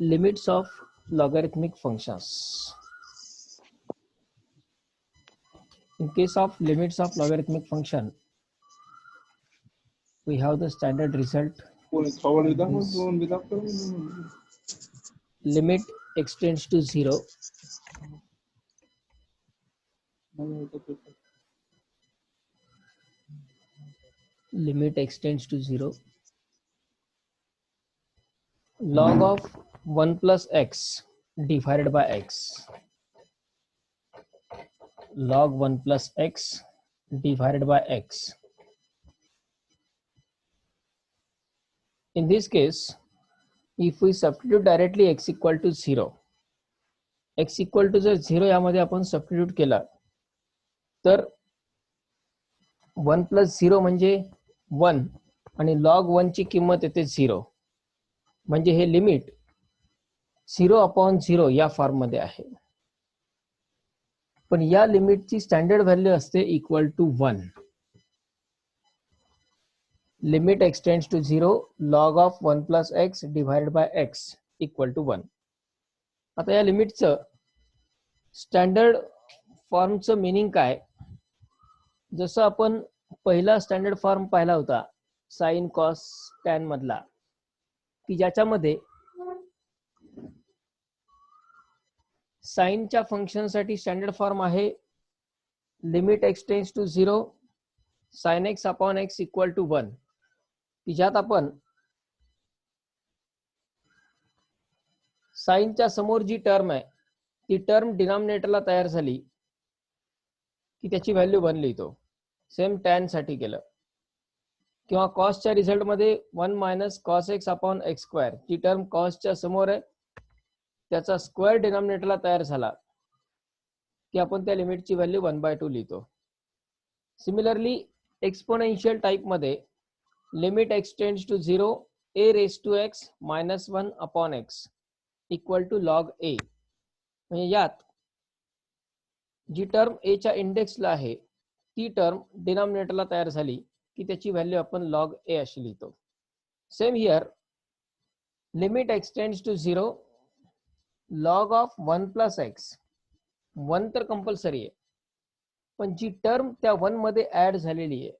Limits of logarithmic functions. In case of limits of logarithmic function, we have the standard result. Limit extends to 0. Limit extends to 0. Log of 1 plus x divided by x. Log 1 plus x divided by x. In this case, if we substitute directly x equal to 0, x equal to जर 0 यामध्ये आपण substitute केला तर 1 plus 0 म्हणजे 1 आणि log 1 ची किंमत येते 0, म्हणजे हे लिमिट 0/0 या फॉर्म मध्ये आहे. पण या लिमिटची स्टँडर्ड व्हॅल्यू असते equal to 1. Limit extends to 0 log of 1 plus x divided by x equal to 1. आता या लिमिटचं स्टँडर्ड फॉर्मचं मीनिंग काय? जसं आपण पहिला स्टँडर्ड फॉर्म पाहिला होता साइन कॉस टॅन मधला, की ज्याच्यामध्ये साइनच्या फंक्शनसाठी स्टँडर्ड फॉर्म आहे limit extends to 0 sin x upon x equal to 1, की ज्यात आपण साइनच्या समोर जी टर्म आहे ती टर्म डिनॉमिनेटरला तयार झाली की त्याची व्हॅल्यू 1 लिहितो. सेम टॅन साठी केलं. किंवा कॉसच्या रिझल्ट मध्ये 1 minus cos x upon x square, ती टर्म कॉसच्या समोर आहे, त्याचा स्क्वेअर डिनॉमिनेटरला तयार झाला की आपण त्या लिमिटची व्हॅल्यू 1/2 लिहितो. सिमिलरली एक्सपोनेन्शियल टाइप मध्ये limit extends to 0 a raised to x minus 1 upon x equal to log a. म्हणजे यात जी टर्म a च्या इंडेक्सला आहे ती टर्म डिनॉमिनेटरला तयार झाली की त्याची व्हॅल्यू आपण log a अशी लिहितो. Same here, limit extends to 0 log of 1 plus x. 1 तर कंपल्सरी आहे, पण जी टर्म त्या 1 मध्ये ऍड झालेली आहे,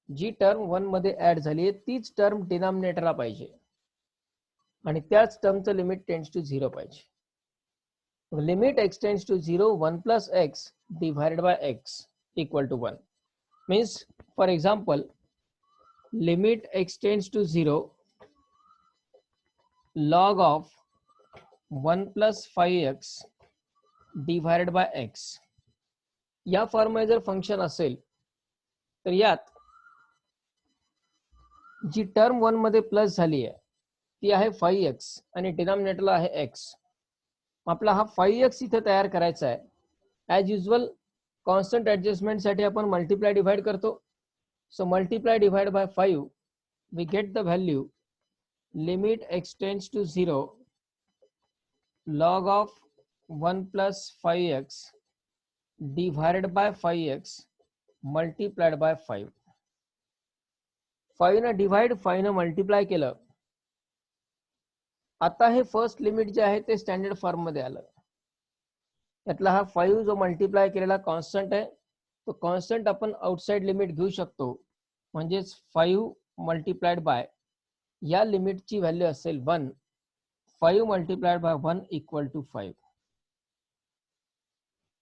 जी टर्म 1 मध्ये ऍड झाली आहे तीच टर्म डिनॉमिनेटरला पाहिजे आणि त्याच टर्मचं लिमिट टेंड्स टू 0 पाहिजे. Limit extends to 0 1 plus x divided by x equal to 1. Means, for example, limit extends to 0 log of 1 plus 5x divided by x. या फॉर्म मध्ये जर फंक्शन असेल तर यात जी टर्म 1 मध्ये प्लस झाली आहे ती आहे 5x आणि डिनॉमिनेटरला आहे x. आपला हा 5x इथे तयार करायचा आहे. ॲज युजल कॉन्स्टंट ऍडजस्टमेंट साठी आपण मल्टिप्लाय डिवाइड करतो. So multiply divide by 5, we get the value limit extends to 0 log of 1 plus 5x divided by 5x multiplied by 5. 5 ने डिवाइड 5 ने मल्टिप्लाय केलं. आता हे फर्स्ट लिमिट जे आहे ते स्टँडर्ड फॉर्म मध्ये आलं. यातला हा 5 जो मल्टिप्लाय केलेला कॉन्स्टंट आहे तो कॉन्स्टंट आपण आउटसाइड लिमिट घेऊ शकतो. म्हणजेच 5 मल्टिप्लाइड बाय या लिमिटची व्हॅल्यू असेल 1. 5 multiplied by 1 equal to 5.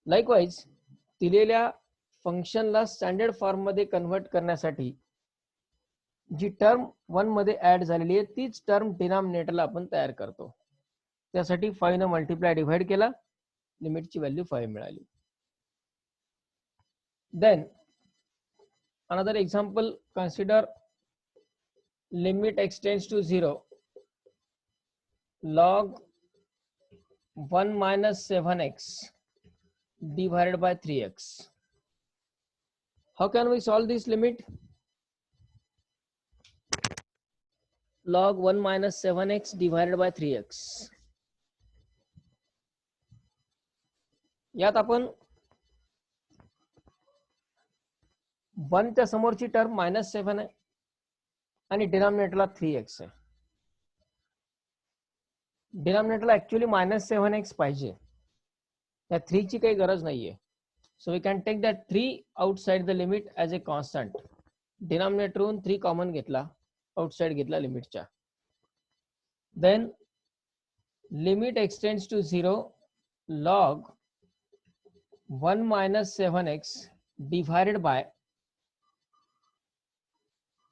Likewise दिलेल्या फंक्शनला स्टँडर्ड फॉर्म मध्ये कन्वर्ट करण्यासाठी जी टर्म 1 मध्ये ऍड झालेली आहे तीच टर्म डिनॉमिनेटरला आपण तयार करतो. त्यासाठी 5 ने मल्टिप्लाय डिवाइड केला, लिमिटची व्हॅल्यू 5 मिळाली. Then another example consider limit extends to 0 log 1 minus 7x divided by 3x. How can we solve this limit? Log 1 minus 7x divided by 3x. यात आपण 1 च्या समोरची टर्म -7 आहे आणि डिनॉमिनेटरला 3x आहे. डिनॉमिनेटरला ऍक्च्युअली -7x पाहिजे, त्या 3 ची काही गरज नाहीये. So we can take that 3 outside the limit as a constant. डिनॉमिनेटरहून 3 कॉमन घेतला, आउटसाइड घेतला लिमिटच्या. Then limit extends to 0 log 1 - 7x divided by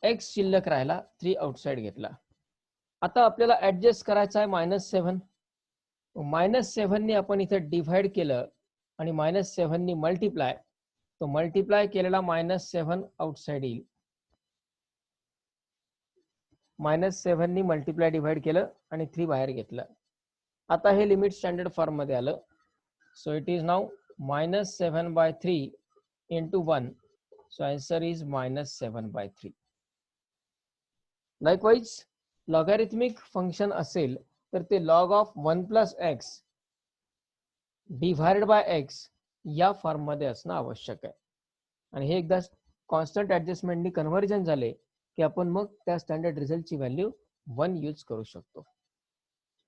x शिल्लक राहिला, 3 आउटसाइड घेतला. आता आपल्याला ऍडजस्ट करायचा आहे -7. -7 ने आपण इथे डिव्हाइड केलं आणि -7 ने मल्टिप्लाय, तो मल्टिप्लाय केलेला -7 आउटसाइड येईल. -7 ने मल्टिप्लाय डिव्हाइड केलं आणि 3 बाहेर घेतलं. आता हे लिमिट स्टँडर्ड फॉर्म मध्ये आलं. So it is now -7/3 into 1. So answer is -7/3. Likewise, logarithmic function असेल तर ते log of 1 + x divided by x या फॉर्म मध्ये असणं आवश्यक आहे. आणि हे एकदा कॉन्स्टंट ऍडजस्टमेंटनी कन्व्हर्जन झाले की आपण मग त्या स्टँडर्ड रिझल्टची व्हॅल्यू 1 यूज करू शकतो.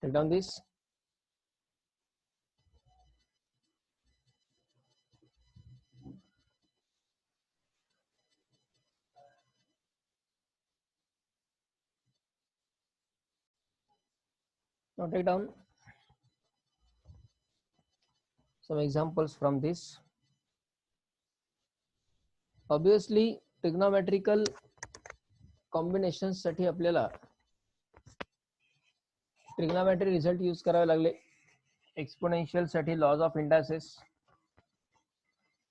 Take down this. Now take down some examples from this. Obviously, trigonometrical combinations साठी आपल्याला ट्रिग्नोमेट्री रिझल्ट यूज करावे लागले. एक्सपोनेन्शियल साठी laws of indices.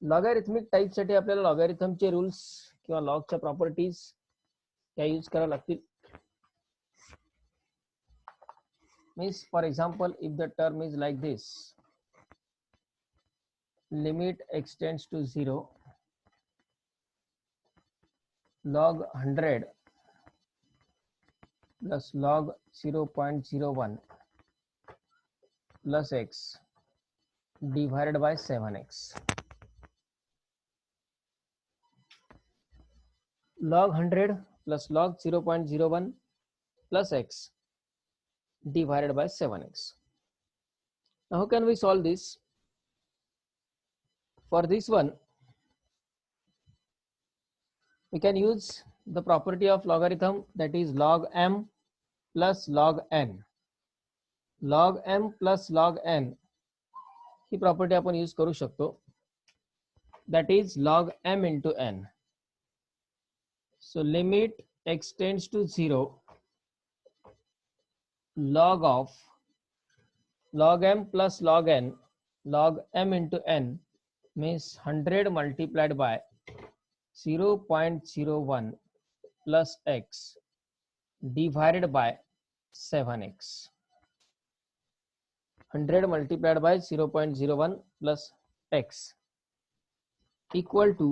Logarithmic type साठी आपल्याला लॉगॅरिथमचे रूल्स किंवा लॉगच्या प्रॉपर्टीज या यूज कराव्या लागतील. Means, for example, if the term is like this, limit extends to 0 log 100 plus log 0.01 plus x divided by 7x. Log 100 plus log 0.01 plus x divided by 7x. Now how can we solve this? For this one, we can use the property of logarithm, that is log m plus log n. Log m plus log n he property आपण use करू शकतो. That is log m into n. So limit extends to 0 log of log m plus log n, log m into n means 100 multiplied by 0.01 plus x divided by 7x. 100 multiplied by 0.01 plus x equal to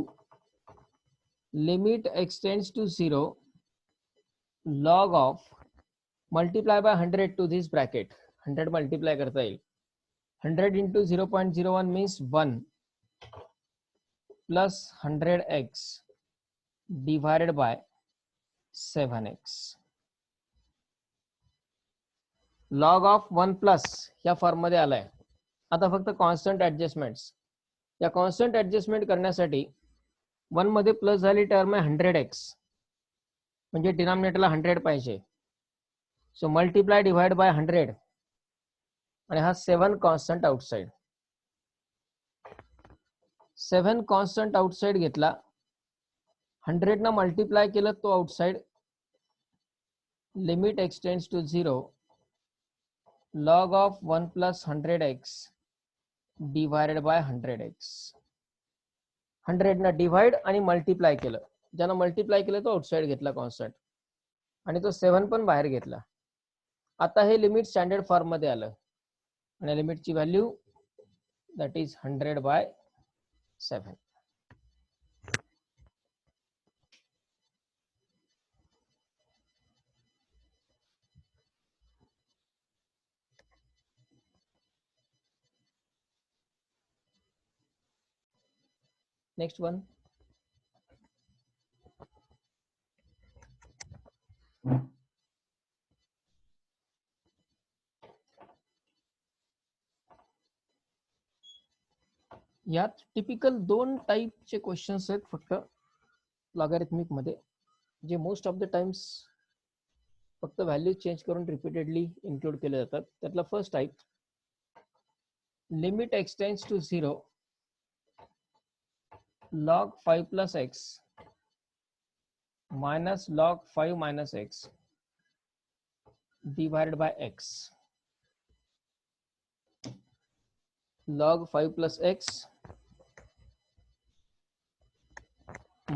limit extends to 0 log of multiply by 100 to this bracket. 100 multiply करता येईल. 100 into 0.01 means 1 plus 100x divided by 7x. log of 1 plus या form मध्ये आलाय. आता फक्त constant ऍडजस्टमेंट्स. या constant adjustment करण्यासाठी 1 मध्ये प्लस झाली टर्म आहे 100x, म्हणजे डिनॉमिनेटरला 100 पाहिजे. सो मल्टिप्लाय डिवाइड बाय 100 आणि हा 7 कॉन्स्टंट आउटसाइड. 7 कॉन्स्टंट आउटसाइड घेतला, 100 ना मल्टिप्लाय केलं तो outside. Limit extends to 0 log of 1 plus 100x divided by 100x. 100 ना डिवाइड आणि मल्टिप्लाय केलं, ज्यानं मल्टिप्लाय केलं तो आउटसाइड घेतला कॉन्स्टंट आणि तो 7 पण बाहेर घेतला. आता हे लिमिट स्टँडर्ड फॉर्म मध्ये आलं आणि लिमिटची value that is 100/7. Next one. यात टिपिकल दोन टाईपचे क्वेश्चन्स आहेत फक्त लॉगॅरिथमिक मध्ये, जे मोस्ट ऑफ द टाइम्स फक्त व्हॅल्यू चेंज करून रिपीटेडली इन्क्लूड केले जातात. त्यातला first type, limit extends to 0 log 5 plus x minus log 5 minus x divided by x. Log 5 plus x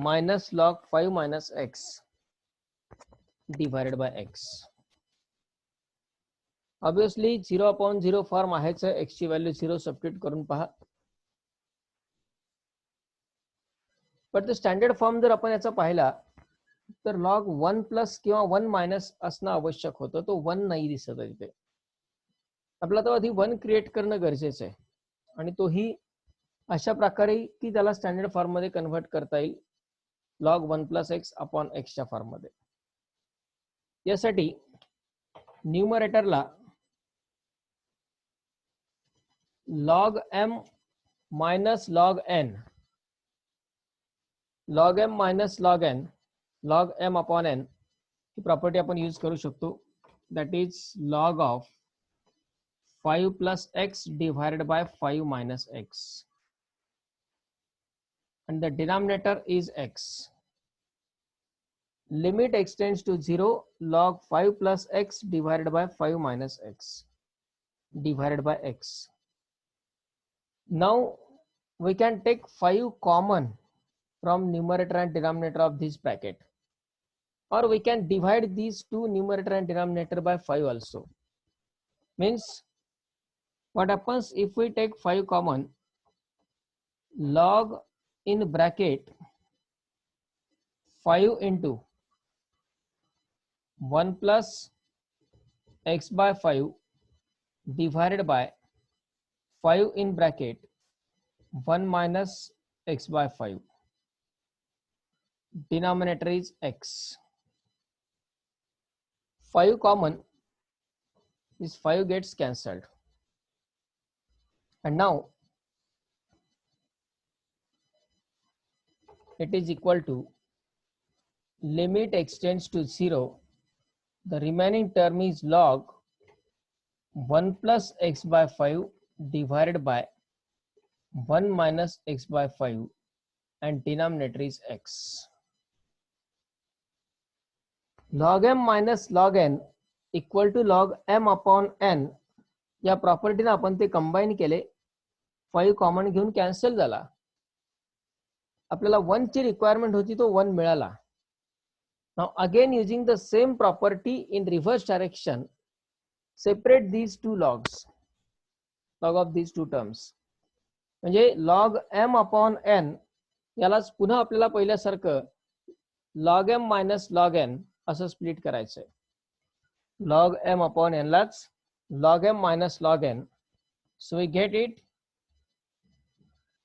minus log 5 minus x divided by x. Obviously 0/0 form आहेच आहे, x ची value 0 substitute करून पहा. But the standard form जर आपण याचा पाहिला तर लॉग 1 प्लस किंवा 1 मायनस असणं आवश्यक होतं. तो 1 नाही दिसत आहे इथे. आपल्याला तो आधी 1 क्रिएट करणं गरजेचं आहे आणि तोही अशा प्रकारे की त्याला स्टँडर्ड फॉर्म मध्ये कन्व्हर्ट करता येईल, लॉग 1 प्लस एक्स अपॉन एक्सच्या फॉर्म मध्ये. यासाठी न्यूमरेटरला log M minus log N, log M minus log N, log M upon N ही प्रॉपर्टी आपण यूज करू शकतो. That is log of 5 plus x divided by 5 minus x, and the denominator is x. Limit extends to 0 log 5 plus x divided by 5 minus x divided by x. Now we can take 5 common from numerator and denominator of this bracket, or we can divide these two numerator and denominator by 5 also. Means what happens if we take 5 common, log in bracket 5 into 1 plus x by 5 divided by 5 in bracket 1 minus x by 5. Denominator is x. 5 common, this 5 gets cancelled, and now it is equal to limit extends to 0. The remaining term is log 1 plus x by 5 divided by 1 minus x by 5, and denominator is x. Log m minus log n equal to log m upon n या प्रॉपर्टीने आपण ते combine केले, 5 common घेऊन cancel झाला. आपल्याला 1 ची requirement होती, तो 1 मिळाला. Now again using the same property in reverse direction, separate these two logs, log of these two terms. म्हणजे लॉग m अपॉन n यालाच पुन्हा आपल्याला पहिल्यासारखं log m minus log n असं स्प्लिट करायचंय. लॉग m अपॉन n लाच log m minus log n. So we get it,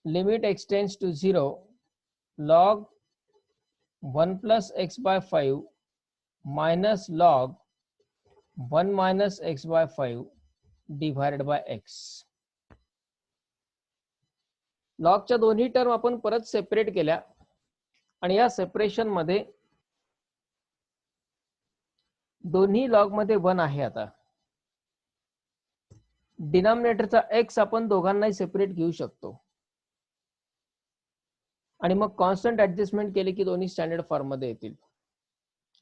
limit extends to 0 log 1 plus x by 5 minus log 1 minus x by 5 divided by x. लॉगच्या दोन्ही term आपण परत separate केल्या आणि या separation मध्ये दोन्ही log मध्ये 1 आहे. आता डिनॉमिनेटरचा x आपण दोघांनाही सेपरेट घेऊ शकतो आणि मग कॉन्स्टंट ऍडजस्टमेंट केले की दोन्ही स्टँडर्ड फॉर्म मध्ये येतील.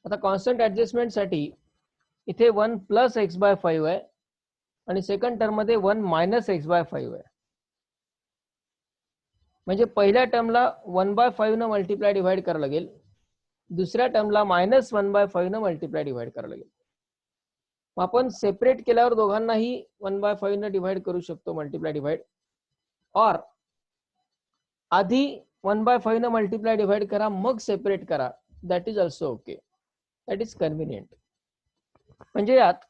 आता कॉन्स्टंट ऍडजस्टमेंट साठी इथे 1 प्लस एक्स बाय 5 आहे आणि सेकंड टर्म मध्ये 1 मायनस एक्स बाय 5 आहे. म्हणजे पहिल्या टर्मला 1/5 न मल्टिप्लाय डिवाइड करावं लागेल, दुसऱ्या टर्मला -1/5 न मल्टिप्लाय डिवाइड करावं लागेल. आपण सेपरेट केल्यावर दोघांनाही 1/5 न डिवाइड करू शकतो, मल्टिप्लाय डिवाइड, और आधी 1/5 न मल्टिप्लाय डिवाइड करा मग सेपरेट करा, that is also okay, that is convenient. म्हणजे यात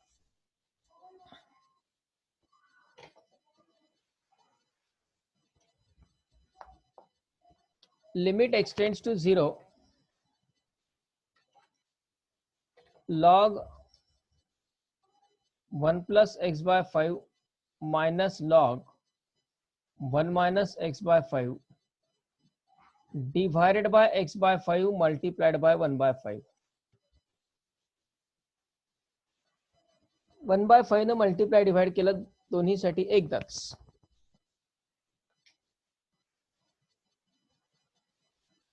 limit extends to 0 log 1 plus x by 5 minus log 1 minus x by 5 divided by x by 5 multiplied by 1 by 5. 1 by 5 ने multiply divide केलं दोन्हीसाठी एकदाच.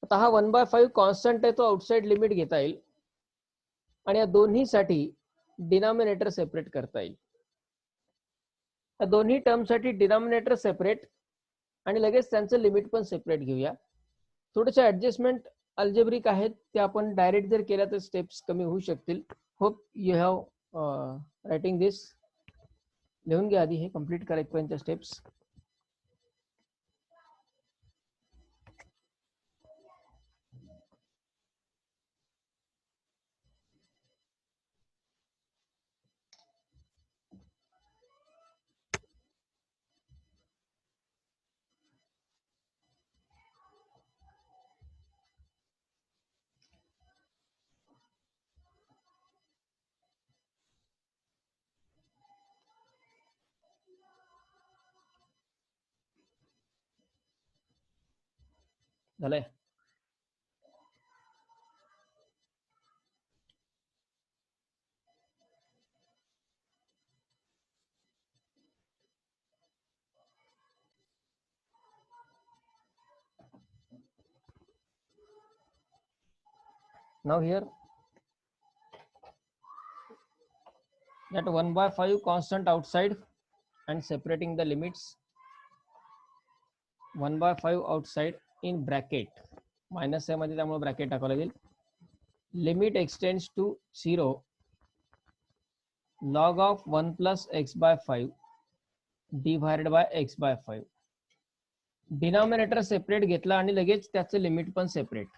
आता हा 1 by 5 कॉन्स्टंट आहे, तो आउटसाइड लिमिट घेता येईल आणि या दोन्हीसाठी डिनॉमिनेटर सेपरेट करता येईल. या दोन्ही टर्मसाठी डिनॉमिनेटर सेपरेट आणि लगेच त्यांचं लिमिट पण सेपरेट घेऊया. थोडेसे ऍडजस्टमेंट अल्जेब्रिक आहेत, ते आपण डायरेक्ट जर केल्या तर स्टेप्स कमी होऊ शकतील. होप यू हॅव रायटिंग दिस. लिहून घ्या आधी, हे कम्प्लीट करा इथपर्यंतच्या स्टेप्स. झालंय. Now here that 1 by 5 constant outside and separating the limits. 1 by 5 outside in bracket minus आहे मध्ये, त्यामुळे ब्रॅकेट टाकावं लागेल. Limit extends to 0 log of 1 plus x by 5 divided by x by 5. Denominator separate घेतला आणि लगेच त्याचे लिमिट पण separate.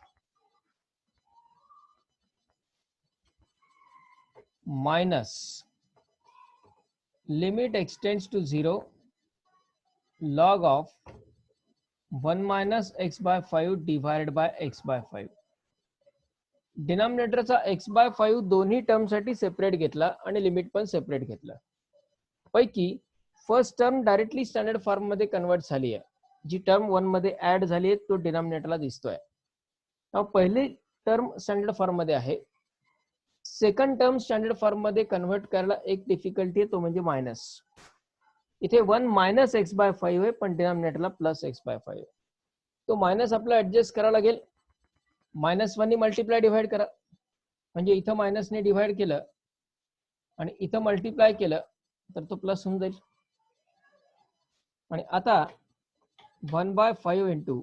Minus limit extends to 0 log of 1 minus x by 5 divided by x by 5. डिनॉमिनेटरचा x by 5 दोन्ही टर्मसाठी separate घेतला आणि limit पण सेपरेट घेतला. पैकी first term directly standard form मध्ये कन्वर्ट झाली आहे. जी टर्म 1 मध्ये ऍड झाली आहे तो डिनॉमिनेटरला दिसतोय. पहिली टर्म स्टँडर्ड फॉर्म मध्ये आहे. सेकंड टर्म स्टँडर्ड फॉर्म मध्ये कन्वर्ट करायला एक डिफिकल्टी आहे, तो म्हणजे मायनस. इथे 1 मायनस एक्स बाय 5 आहे, पण डिनॉमिनेटरला प्लस एक्स बाय 5 आहे. तो मायनस आपला ऍडजस्ट करावा लागेल. -1 ने मल्टिप्लाय डिवाइड करा, म्हणजे इथं मायनसने डिवाइड केलं आणि इथं मल्टिप्लाय केलं तर तो प्लस होऊन जाईल. आणि आता 1 by 5 इंटू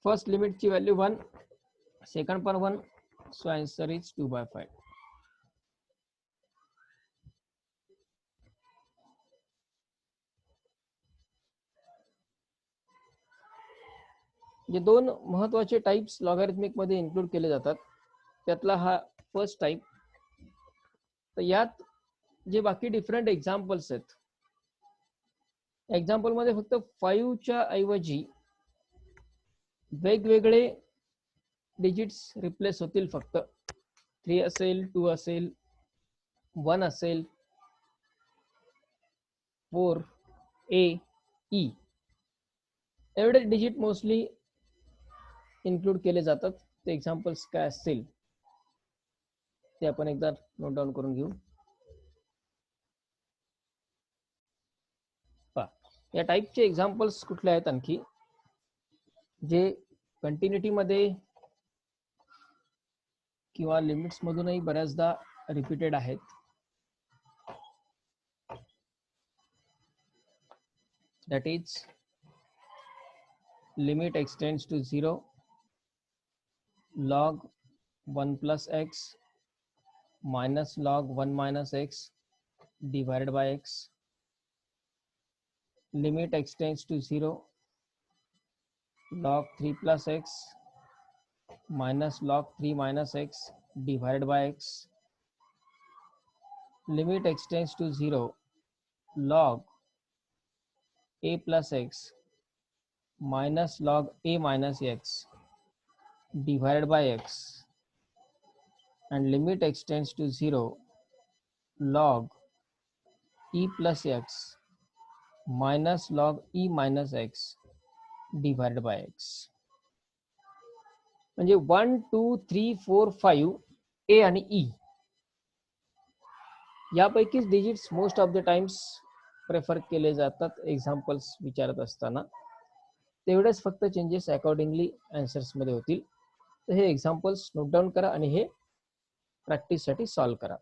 फर्स्ट लिमिटची व्हॅल्यू 1, सेकंड पण 1, सो आन्सर इज 2 by 5. जे दोन महत्वाचे टाइप्स लॉगॅरिथमिक मध्ये इन्क्लूड केले जातात, त्यातला हा फर्स्ट टाइप. तर यात जे बाकी डिफरंट एक्झाम्पल्स आहेत, एक्झाम्पल मध्ये फक्त 5 च्या ऐवजी वेगवेगळे डिजिट्स रिप्लेस होतील. फक्त 3 असेल, 2 असेल, 1 असेल, 4, A, E एवढे डिजिट मोस्टली इन्क्लूड केले जातात. ते एक्झाम्पल्स काय असतील ते आपण एकदा नोट डाऊन करून घेऊ. या टाइपचे एक्झाम्पल्स कुठले आहेत आणखी जे कंटिन्युटी मध्ये किंवा लिमिट्स मधूनही बऱ्याचदा रिपीटेड आहेत. That is limit extends to 0 log 1 plus x minus log 1 minus x divided by x. Limit extends to 0 log 3 plus x minus log 3 minus x divided by x. Limit extends to 0 log a plus x minus log a minus x divided by x. And limit extends to 0 log e plus x minus log e minus x divide by x. म्हणजे 1 2 3 4 5 A आणि E यापैकीच digits most of the times prefer केले जातात examples विचारत असताना. तेवढेच फक्त changes accordingly मध्ये होतील. तर हे एक्झाम्पल्स नोट डाऊन करा आणि हे प्रॅक्टिससाठी सॉल्व्ह करा.